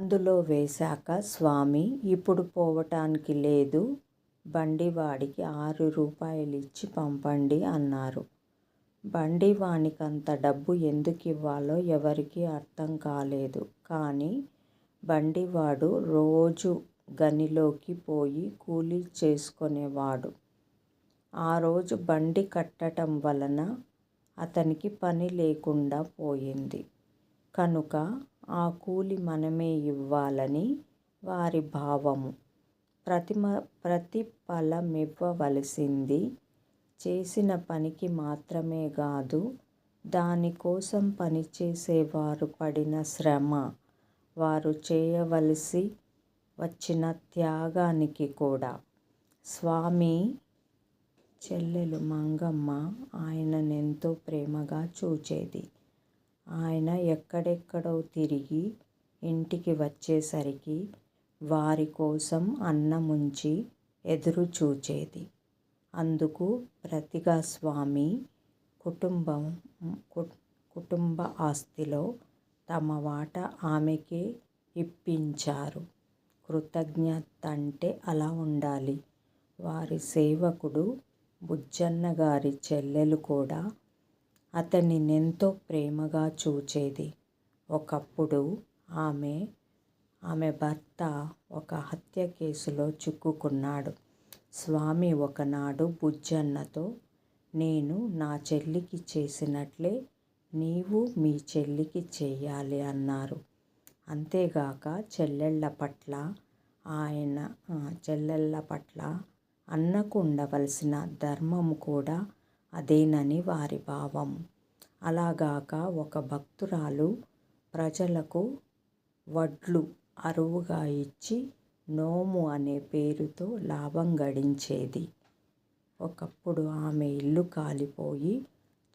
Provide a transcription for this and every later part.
అందులో వేశాక స్వామి ఇప్పుడు పోవటానికి లేదు, బండివాడికి 6 రూపాయలిచ్చి పంపండి అన్నారు. బండివానికంత డబ్బు ఎందుకివ్వాలో ఎవరికీ అర్థం కాలేదు. కానీ బండివాడు రోజూ గనిలోకి పోయి కూలీ చేసుకొనేవాడు. ఆ రోజు బండి కట్టటం వలన అతనికి పని లేకుండా పోయింది. కనుక ఆ కూలి మనమే ఇవ్వాలని వారి భావము. ప్రతిఫలమివ్వవలసింది చేసిన పనికి మాత్రమే గాదు, దానికోసం పనిచేసేవారు పడిన శ్రమ, వారు చేయవలసి వచ్చిన త్యాగానికి కూడా. స్వామి చెల్లెలు మంగమ్మ ఆయననెంతో ప్రేమగా చూచేది. ఆయన ఎక్కడెక్కడో తిరిగి ఇంటికి వచ్చేసరికి వారి కోసం అన్నముంచి ఎదురు చూచేది. అందుకు ప్రతిగా స్వామి కుటుంబ ఆస్తిలో తమ వాటా ఆమెకే ఇప్పించారు. కృతజ్ఞతంటే అలా ఉండాలి. వారి సేవకుడు బుజ్జన్నగారి చెల్లెలు కూడా అతనినెంతో ప్రేమగా చూచేది. ఒకప్పుడు ఆమె భర్త ఒక హత్య కేసులో చిక్కుకున్నాడు. స్వామి ఒకనాడు బుజ్జన్నతో, నేను నా చెల్లికి చేసినట్లే నీవు మీ చెల్లికి చెయ్యాలి అన్నారు. అంతేగాక చెల్లెళ్ళ పట్ల అన్నకు ఉండవలసిన ధర్మము కూడా అదేనని వారి భావం. అలాగాక ఒక భక్తురాలు ప్రజలకు వడ్లు అరువుగా ఇచ్చి నోము అనే పేరుతో లాభం గడించేది. ఒకప్పుడు ఆమె ఇల్లు కాలిపోయి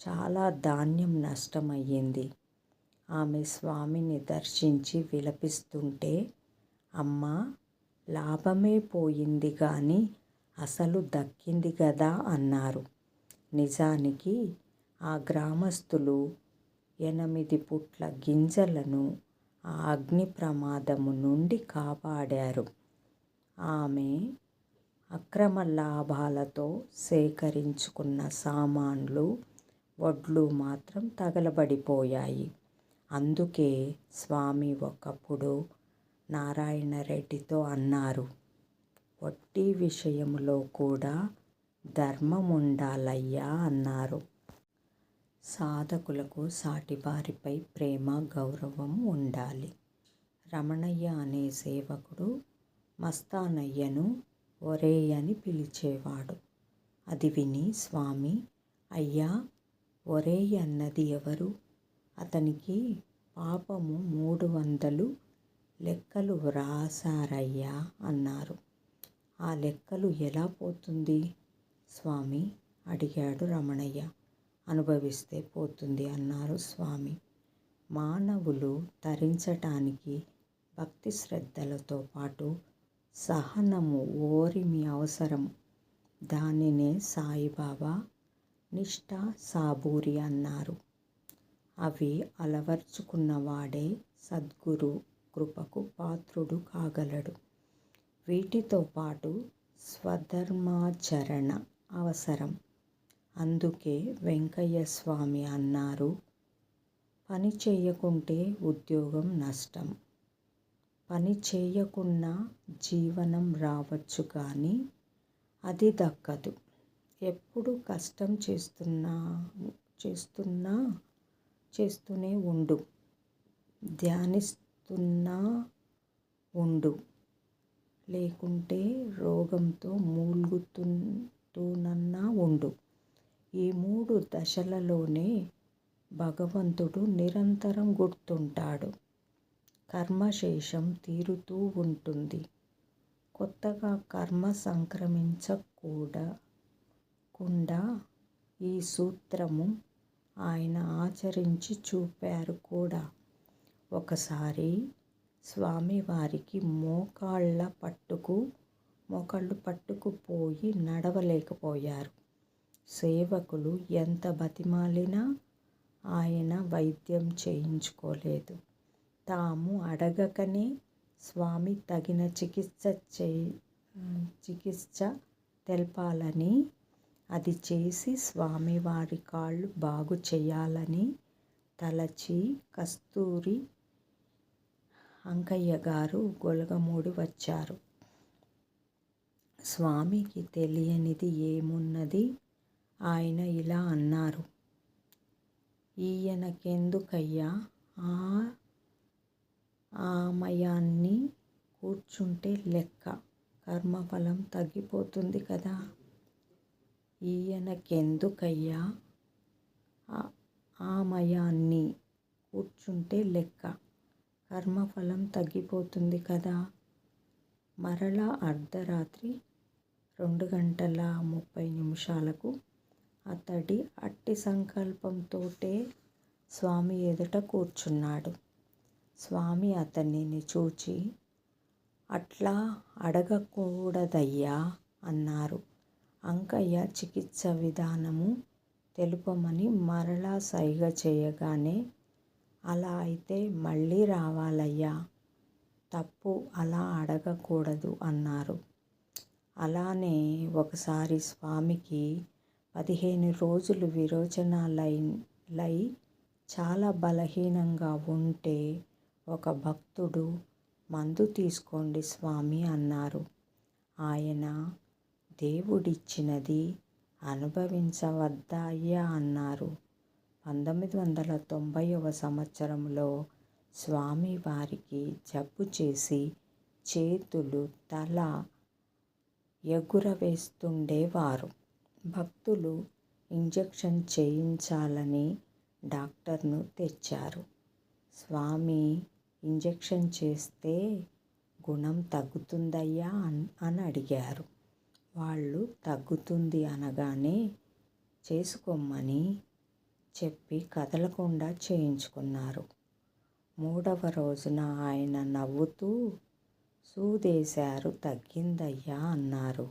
చాలా ధాన్యం నష్టమయ్యింది. ఆమె స్వామిని దర్శించి విలపిస్తుంటే, అమ్మా, లాభమే పోయింది గాని అసలు దక్కింది గదా అన్నారు. నిజానికి ఆ గ్రామస్తులు 8 పుట్ల గింజలను ఆ అగ్ని ప్రమాదము నుండి కాపాడారు. ఆమె అక్రమ లాభాలతో సేకరించుకున్న సామాన్లు, వడ్లు మాత్రం తగలబడిపోయాయి. అందుకే స్వామి ఒకప్పుడు నారాయణరెడ్డితో అన్నారు, వడ్డీ విషయంలో కూడా ధర్మముండాలయ్యా అన్నారు. సాధకులకు సాటివారిపై ప్రేమ, గౌరవం ఉండాలి. రమణయ్య అనే సేవకుడు మస్తానయ్యను ఒరేయ్ అని పిలిచేవాడు. అది విని స్వామి, అయ్యా, ఒరేయ్ అన్నది ఎవరు? అతనికి పాపము 300 లెక్కలు వ్రాసారయ్యా అన్నారు. ఆ లెక్కలు ఎలా పోతుంది స్వామి అడిగాడు రమణయ్య. అనుభవిస్తే పోతుంది అన్నారు స్వామి. మానవులు తరించటానికి భక్తి శ్రద్ధలతో పాటు సహనము, ఓరిమి అవసరం. దానినే సాయిబాబా నిష్ఠ, సాబూరి అన్నారు. అవి అలవర్చుకున్నవాడే సద్గురు కృపకు పాత్రుడు కాగలడు. వీటితో పాటు స్వధర్మాచరణ అవసరం. అందుకే వెంకయ్య స్వామి అన్నారు, పని చేయకుంటే ఉద్యోగం నష్టం. పని చేయకున్నా జీవనం రావచ్చు కానీ అది దక్కదు. ఎప్పుడు కష్టం చేస్తూనే ఉండు, ధ్యానిస్తున్నా ఉండు, లేకుంటే రోగంతో మూల్గుతూనన్నా ఉండు. ఈ 3 దశలలోనే భగవంతుడు నిరంతరం గుర్తుంటాడు. కర్మశేషం తీరుతూ ఉంటుంది. కొత్తగా కర్మ సంక్రమించకుండా ఈ సూత్రము ఆయన ఆచరించి చూపారు కూడా. ఒకసారి స్వామివారికి మోకాళ్ళు పట్టుకుపోయి నడవలేకపోయారు. సేవకులు ఎంత బతిమాలినా ఆయన వైద్యం చేయించుకోలేదు. తాము అడగకనే స్వామి తగిన చికిత్స తెలపాలని, అది చేసి స్వామివారి కాళ్ళు బాగు చేయాలని తలచి కస్తూరి అంకయ్య గారు గొలగమూడి వచ్చారు. స్వామికి తెలియనిది ఏమున్నది? ఆయన ఇలా అన్నారు, ఈయనకెందుకయ్యా ఆమయాన్ని కూర్చుంటే లెక్క, కర్మఫలం తగ్గిపోతుంది కదా. ఈయనకెందుకయ్యా ఆమయాన్ని కూర్చుంటే లెక్క, కర్మఫలం తగ్గిపోతుంది కదా. మరలా అర్ధరాత్రి 2:30 అతడి అట్టి సంకల్పంతోటే స్వామి ఎదుట కూర్చున్నాడు. స్వామి అతనిని చూచి, అట్లా అడగకూడదయ్యా అన్నారు. అంకయ్య చికిత్స విధానము తెలుపమని మరలా సైగ చేయగానే, అలా అయితే మళ్ళీ రావాలయ్యా, తప్పు, అలా అడగకూడదు అన్నారు. అలానే ఒకసారి స్వామికి 15 రోజులు విరోచనాలై చాలా బలహీనంగా ఉంటే ఒక భక్తుడు, మందు తీసుకోండి స్వామి అన్నారు. ఆయన, దేవుడిచ్చినది అనుభవించవద్దా అయ్యా అన్నారు. 1990వ సంవత్సరంలో స్వామివారికి జబ్బు చేసి చేతులు, తల ఎగురవేస్తుండేవారు. భక్తులు ఇంజెక్షన్ చేయించాలని డాక్టర్ను తెచ్చారు. స్వామి ఇంజెక్షన్ చేస్తే గుణం తగ్గుతుందయ్యా అని అడిగారు. వాళ్ళు తగ్గుతుంది అనగానే చేసుకోమని చెప్పి కదలకుండా చేయించుకున్నారు. 3వ రోజున ఆయన నవ్వుతూ, సూదేశారు, తగ్గిందయ్యా అన్నారు.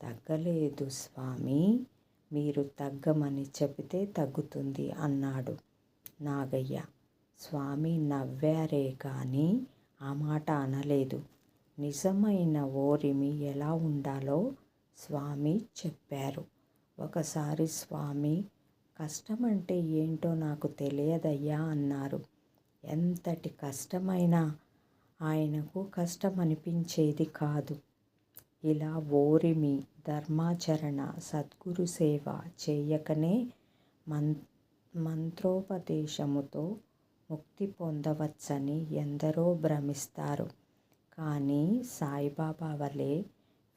తగ్గలేదు స్వామి, మీరు తగ్గమని చెబితే తగ్గుతుంది అన్నాడు నాగయ్య. స్వామి నవ్వారే కానీ ఆ మాట అనలేదు. నిజమైన ఓరిమి ఎలా ఉండాలో స్వామి చెప్పారు. ఒకసారి స్వామి, కష్టమంటే ఏంటో నాకు తెలియదయ్యా అన్నారు. ఎంతటి కష్టమైనా ఆయనకు కష్టమనిపించేది కాదు. ఇలా ఓరిమి, ధర్మాచరణ, సద్గురు సేవ చేయకనే మంత్రోపదేశముతో ముక్తి పొందవచ్చని ఎందరో భ్రమిస్తారు. కానీ సాయిబాబా వలె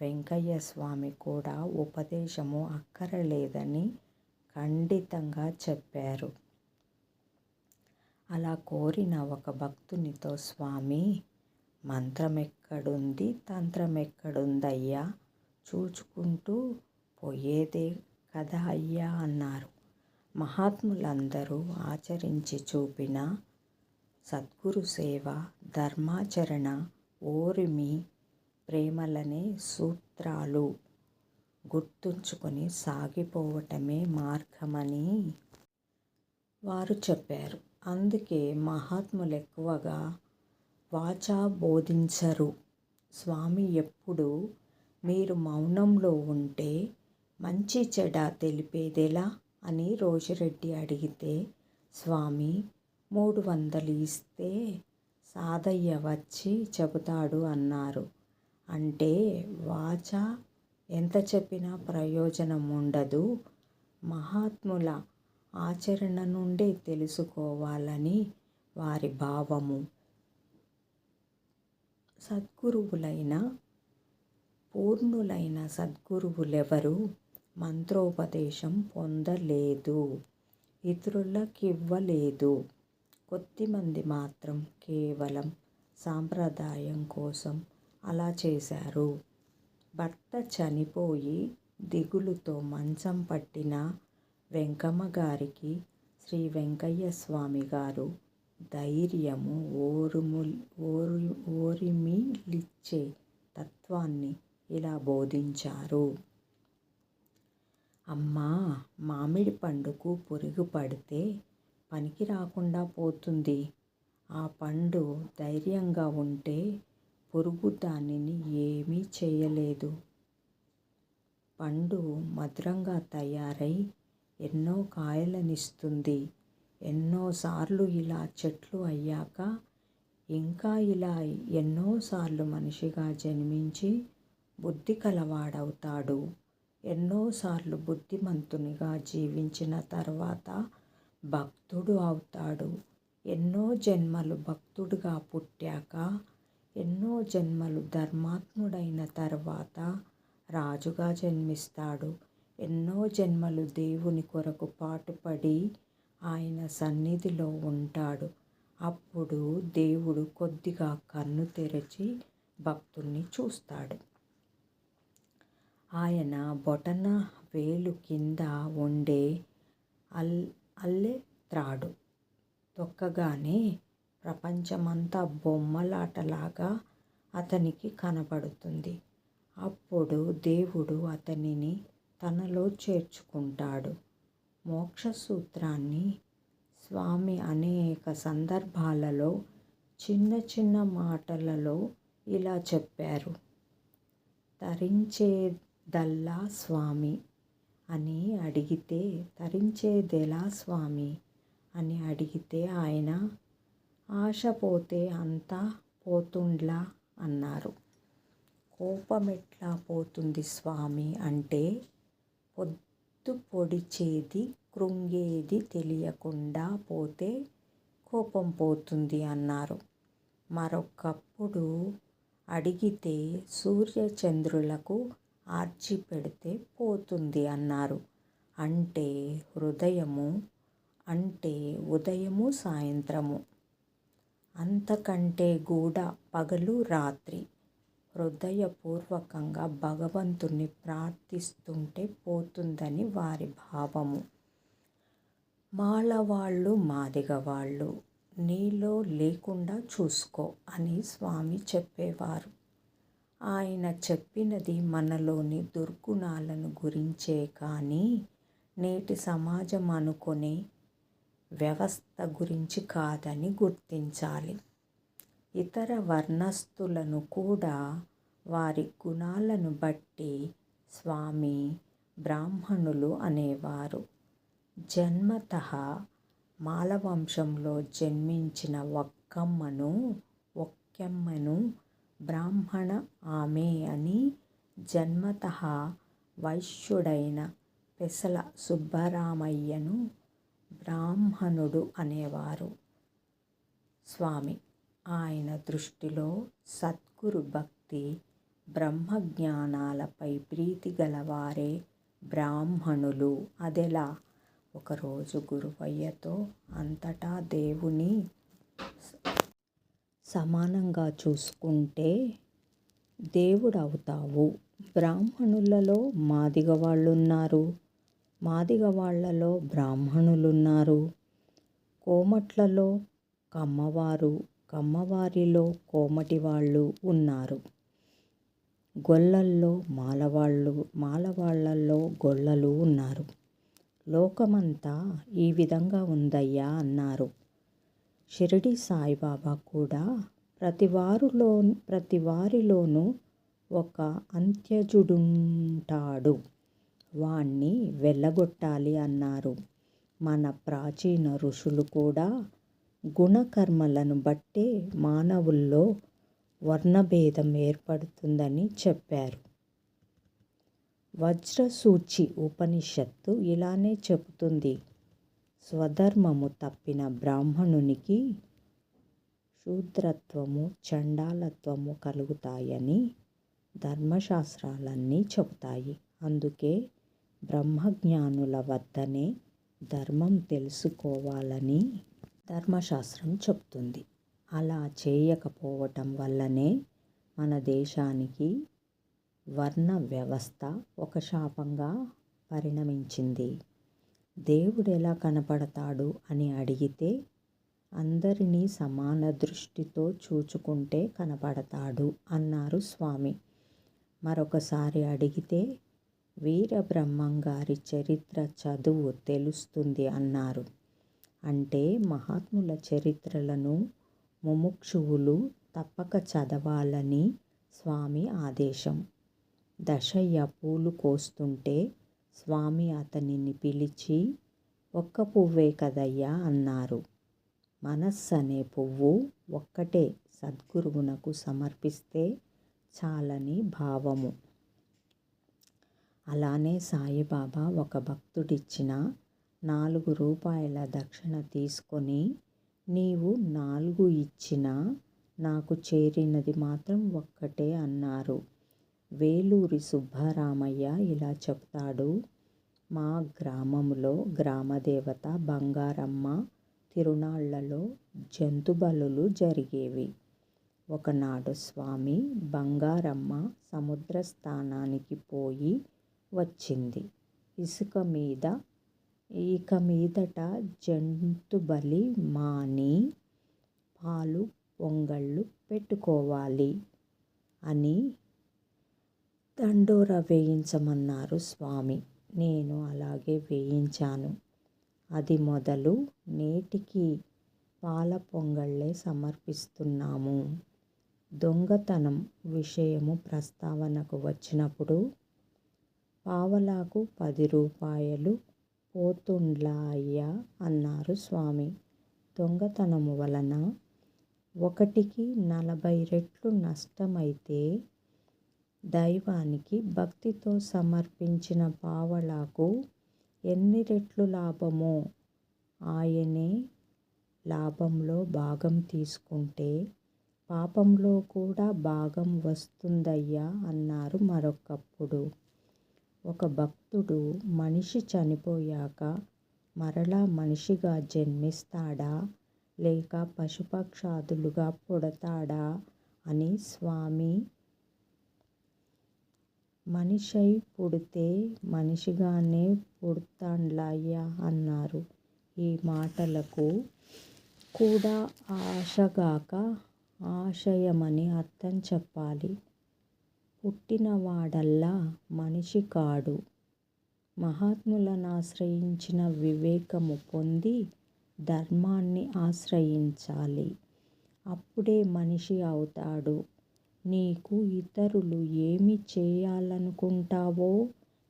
వెంకయ్య స్వామి కూడా ఉపదేశము అక్కరలేదని ఖండితంగా చెప్పారు. అలా కోరిన ఒక భక్తునితో స్వామి, మంత్రమెక్కడుంది, తంత్రమెక్కడుందయ్యా, చూచుకుంటూ పోయేదే కదా అయ్యా అన్నారు. మహాత్ములందరూ ఆచరించి చూపిన సద్గురు సేవ, ధర్మాచరణ, ఓరిమి, ప్రేమలనే సూత్రాలు గుర్తుంచుకొని సాగిపోవటమే మార్గమని వారు చెప్పారు. అందుకే మహాత్ములెక్కువగా వాచా బోధించరు. స్వామి ఎప్పుడు, మీరు మౌనంలో ఉంటే మంచి చెడ తెలిపేదెలా అని రోషిరెడ్డి అడిగితే, స్వామి 300 ఇస్తే సాదయ్య వచ్చి చెబుతాడు అన్నారు. అంటే వాచ ఎంత చెప్పినా ప్రయోజనం ఉండదు, మహాత్ముల ఆచరణ నుండే తెలుసుకోవాలని వారి భావము. సద్గురువులైన పూర్ణులైన సద్గురువులెవరూ మంత్రోపదేశం పొందలేదు, ఇతరులకివ్వలేదు. కొద్దిమంది మాత్రం కేవలం సాంప్రదాయం కోసం అలా చేశారు. భర్త చనిపోయి దిగులుతో మంచం పట్టిన వెంకమ్మ గారికి శ్రీ వెంకయ్య స్వామి గారు ధైర్యము, ఓరిమిలిచ్చే తత్వాన్ని ఇలా బోధించారు. అమ్మా, మామిడి పండుకు పురుగు పడితే పనికి రాకుండా పోతుంది. ఆ పండు ధైర్యంగా ఉంటే పురుగు దానిని ఏమీ చేయలేదు. పండు మధురంగా తయారై ఎన్నో కాయలనిస్తుంది. ఎన్నోసార్లు ఇలా చెట్లు అయ్యాక ఇంకా ఇలా ఎన్నోసార్లు మనిషిగా జన్మించి బుద్ధి కలవాడవుతాడు. ఎన్నోసార్లు బుద్ధిమంతునిగా జీవించిన తర్వాత భక్తుడు అవుతాడు. ఎన్నో జన్మలు భక్తుడిగా పుట్టాక, ఎన్నో జన్మలు ధర్మాత్ముడైన తర్వాత రాజుగా జన్మిస్తాడు. ఎన్నో జన్మలు దేవుని కొరకు పాటుపడి ఆయన సన్నిధిలో ఉంటాడు. అప్పుడు దేవుడు కొద్దిగా కన్ను తెరచి భక్తుల్ని చూస్తాడు. ఆయన బొటన వేలు కింద ఉండే అల్లె త్రాడు తొక్కగానే ప్రపంచమంతా బొమ్మలాటలాగా అతనికి కనబడుతుంది. అప్పుడు దేవుడు అతనిని తనలో చేర్చుకుంటాడు. మోక్ష సూత్రాన్ని స్వామి అనేక సందర్భాలలో చిన్న చిన్న మాటలలో ఇలా చెప్పారు. తరించేదల్లా స్వామి అని అడిగితే, తరించేదెలా స్వామి అని అడిగితే ఆయన ఆశ పోతే అంతా పోతుండ్లా అన్నారు. కోపమెట్లా పోతుంది స్వామి అంటే, పొద్దు పొడిచేది కృంగేది తెలియకుండా పోతే కోపం పోతుంది అన్నారు. మరొకప్పుడు అడిగితే సూర్యచంద్రులకు ఆర్చి పెడితే పోతుంది అన్నారు. అంటే హృదయము అంటే ఉదయము సాయంత్రము, అంతకంటే కూడా పగలు రాత్రి హృదయపూర్వకంగా భగవంతుణ్ణి ప్రార్థిస్తుంటే పోతుందని వారి భావము. మాలవాళ్ళు మాదిగవాళ్ళు నీలో లేకుండా చూసుకో అని స్వామి చెప్పేవారు. ఆయన చెప్పినది మనలోని దుర్గుణాలను గురించే కానీ నేటి సమాజం అనుకునే వ్యవస్థ గురించి కాదని గుర్తించాలి. ఇతర వర్ణస్థులను కూడా వారి గుణాలను బట్టి స్వామి బ్రాహ్మణులు అనేవారు. జన్మతః మాలవంశంలో జన్మించిన ఒక్కెమ్మను బ్రాహ్మణ ఆమె అని, జన్మతః వైశ్యుడైన పెసల సుబ్బరామయ్యను బ్రాహ్మణుడు అనేవారు. స్వామి ఆయన దృష్టిలో సద్గురు భక్తి బ్రహ్మజ్ఞానాలపై ప్రీతి గలవారే బ్రాహ్మణులు. అదెలా? ఒకరోజు గురువయ్యతో అంతటా దేవుని సమానంగా చూసుకుంటే దేవుడవుతావు. బ్రాహ్మణులలో మాదిగ వాళ్ళున్నారు, మాదిగ వాళ్ళలో బ్రాహ్మణులున్నారు, కోమట్లలో కమ్మవారు, కమ్మవారిలో కోమటి వాళ్ళు ఉన్నారు, గొల్లల్లో మాలవాళ్ళు, మాలవాళ్ళల్లో గొల్లలు ఉన్నారు. లోకమంతా ఈ విధంగా ఉందయ్యా అన్నారు. షిరిడి సాయిబాబా కూడా ప్రతి వారిలోనూ ఒక అంత్యజుడుంటాడు, వాణ్ణి వెళ్ళగొట్టాలి అన్నారు. మన ప్రాచీన ఋషులు కూడా గుణకర్మలను బట్టే మానవుల్లో వర్ణభేదం ఏర్పడుతుందని చెప్పారు. వజ్రసూచి ఉపనిషత్తు ఇలానే చెబుతుంది. స్వధర్మము తప్పిన బ్రాహ్మణునికి శూద్రత్వము, చండాలత్వము కలుగుతాయని ధర్మశాస్త్రాలన్నీ చెబుతాయి. అందుకే బ్రహ్మజ్ఞానుల వద్దనే ధర్మం తెలుసుకోవాలని ధర్మశాస్త్రం చెప్తుంది. అలా చేయకపోవటం వల్లనే మన దేశానికి వర్ణ వ్యవస్థ ఒక శాపంగా పరిణమించింది. దేవుడు ఎలా కనపడతాడు అని అడిగితే అందరినీ సమాన దృష్టితో చూచుకుంటే కనపడతాడు అన్నారు స్వామి. మరొకసారి అడిగితే వీరబ్రహ్మంగారి చరిత్ర చదువు తెలుస్తుంది అన్నారు. అంటే మహాత్ముల చరిత్రలను ముముక్షువులు తప్పక చదవాలని స్వామి ఆదేశం. దశయ్య పూలు కోస్తుంటే స్వామి అతనిని పిలిచి, ఒక్క పువ్వే కదయ్యా అన్నారు. మనస్సనే పువ్వు ఒక్కటే సద్గురువునకు సమర్పిస్తే చాలని భావము. అలానే సాయిబాబా ఒక భక్తుడిచ్చిన 4 రూపాయల దక్షిణ తీసుకొని, నీవు 4 ఇచ్చినా నాకు చేరినది మాత్రం ఒక్కటే అన్నారు. వేలూరి సుబ్బరామయ్య ఇలా చెప్తాడు. మా గ్రామంలో గ్రామదేవత బంగారమ్మ తిరునాళ్లలో జంతుబలులు జరిగేవి. ఒకనాడు స్వామి బంగారమ్మ సముద్ర స్నానానికి పోయి వచ్చింది. ఇక మీదట జంతుబలి మాని పాలు పొంగళ్ళు పెట్టుకోవాలి అని దండోరా వేయించమన్నారు స్వామి. నేను అలాగే వేయించాను. అది మొదలు నేటికి పాల పొంగళ్ళే సమర్పిస్తున్నాము. దొంగతనం విషయము ప్రస్తావనకు వచ్చినప్పుడు పావలాకు 10 రూపాయలు పోతుండ్లా అయ్యా అన్నారు స్వామి. దొంగతనము వలన ఒకటికి 40 రెట్లు నష్టమైతే దైవానికి భక్తితో సమర్పించిన పావలాకు ఎన్ని రెట్లు లాభమో ఆయనే లాభంలో భాగం తీసుకుంటే పాపంలో కూడా భాగం వస్తుందయ్యా అన్నారు. మరొకప్పుడు ఒక భక్తుడు మనిషి చనిపోయాక మరలా మనిషిగా జన్మిస్తాడా లేక పశుపక్షాదులుగా పుడతాడా అని స్వామి, మనిషై పుడితే మనిషిగానే పుడతాండ్లయ్యా అన్నారు. ఈ మాటలకు కూడా ఆశగాక ఆశయమని అర్థం చెప్పాలి. పుట్టినవాడల్లా మనిషి కాడు. మహాత్ములను ఆశ్రయించిన వివేకము పొంది ధర్మాన్ని ఆశ్రయించాలి. అప్పుడే మనిషి అవుతాడు. నీకు ఇతరులు ఏమి చేయాలనుకుంటావో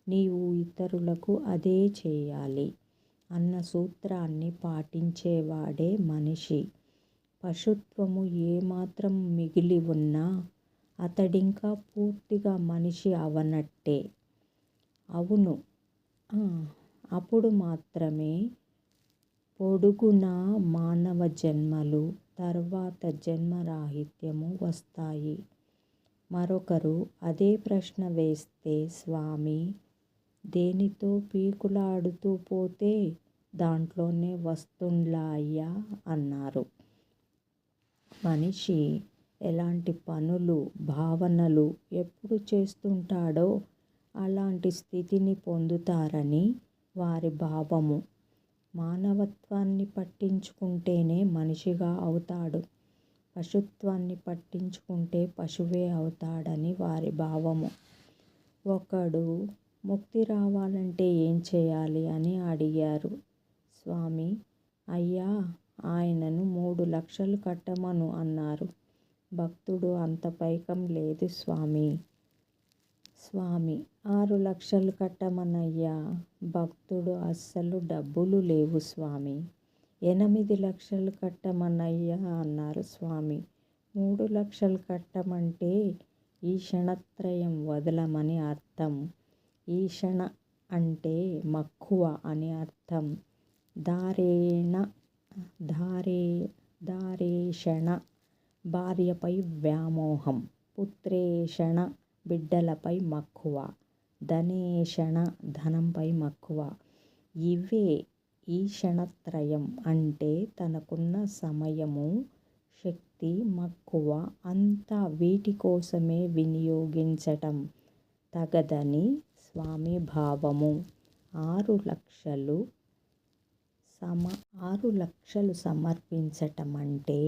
నీవు ఇతరులకు అదే చేయాలి అన్న సూత్రాన్ని పాటించేవాడే మనిషి. పశుత్వము ఏమాత్రం మిగిలి ఉన్నా అతడింకా పూర్తిగా మనిషి అవనట్టే. అవును, అప్పుడు మాత్రమే పొడుగునా మానవ జన్మలు, తర్వాత జన్మరాహిత్యము వస్తాయి. మరొకరు అదే ప్రశ్న వేస్తే స్వామి, దేనితో పీకులాడుతూ పోతే దాంట్లోనే వస్తుండ్లా అయ్యా అన్నారు. మనిషి ఎలాంటి పనులు, భావనలు ఎప్పుడు చేస్తుంటాడో అలాంటి స్థితిని పొందుతారని వారి భావము. మానవత్వాన్ని పట్టించుకుంటేనే మనిషిగా అవుతాడు. పశుత్వాన్ని పట్టించుకుంటే పశువే అవుతాడని వారి భావము. ఒకడు ముక్తి రావాలంటే ఏం చేయాలి అని అడిగారు. స్వామి, అయ్యా ఆయనను 3 లక్షలు కట్టమను అన్నారు. భక్తుడు, అంత పైకం లేదు స్వామి. స్వామి, 6 లక్షలు కట్టమనయ్యా. భక్తుడు, అస్సలు డబ్బులు లేవు స్వామి. 8 లక్షలు కట్టమనయ్యా అన్నారు స్వామి. 3 లక్షలు కట్టమంటే ఈ క్షణత్రయం వదలమని అర్థం. ఈషణ అంటే మక్కువ అని అర్థం. దారేషణ భార్యపై వ్యామోహం, పుత్రేషణ బిడ్డలపై మక్కువ, ధనేషణ ధనంపై మక్కువ. ఇవే ఈ క్షణత్రయం అంటే తనకున్న సమయము, శక్తి, మక్కువ అంతా వీటి కోసమే వినియోగించటం తగదని స్వామి భావము. 6 లక్షలు సమర్పించటం అంటే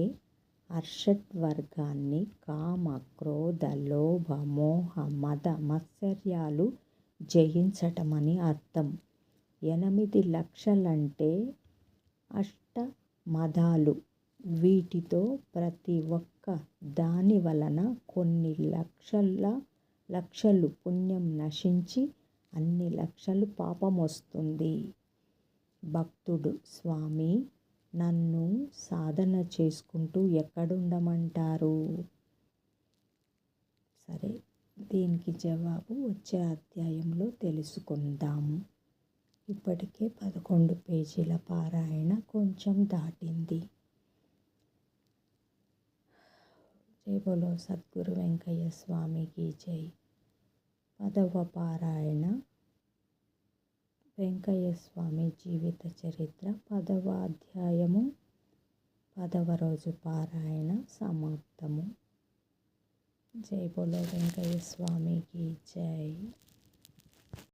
అర్షడ్వర్గాన్ని కామ, క్రోధ, లోభ, మోహ, మద, మత్సర్యాలు జయించటమని అర్థం. 8 లక్షలంటే అష్టమదాలు. వీటితో ప్రతి ఒక్క దాని వలన కొన్ని లక్షలు పుణ్యం నశించి అన్ని లక్షలు పాపం వస్తుంది. భక్తుడు: స్వామి, నన్ను సాధన చేసుకుంటూ ఎక్కడుండమంటారు? సరే, దీనికి జవాబు వచ్చే అధ్యాయంలో తెలుసుకుందాము. ఇప్పటికే 11 పేజీల పారాయణ కొంచెం దాటింది. జై బోలో సద్గురు వెంకయ్య స్వామికి జై. 10వ పారాయణ వెంకయ్య స్వామి జీవిత చరిత్ర 10వ అధ్యాయము 10వ రోజు పారాయణ సమాప్తము. జై బోలో వెంకయ్య స్వామికి జై.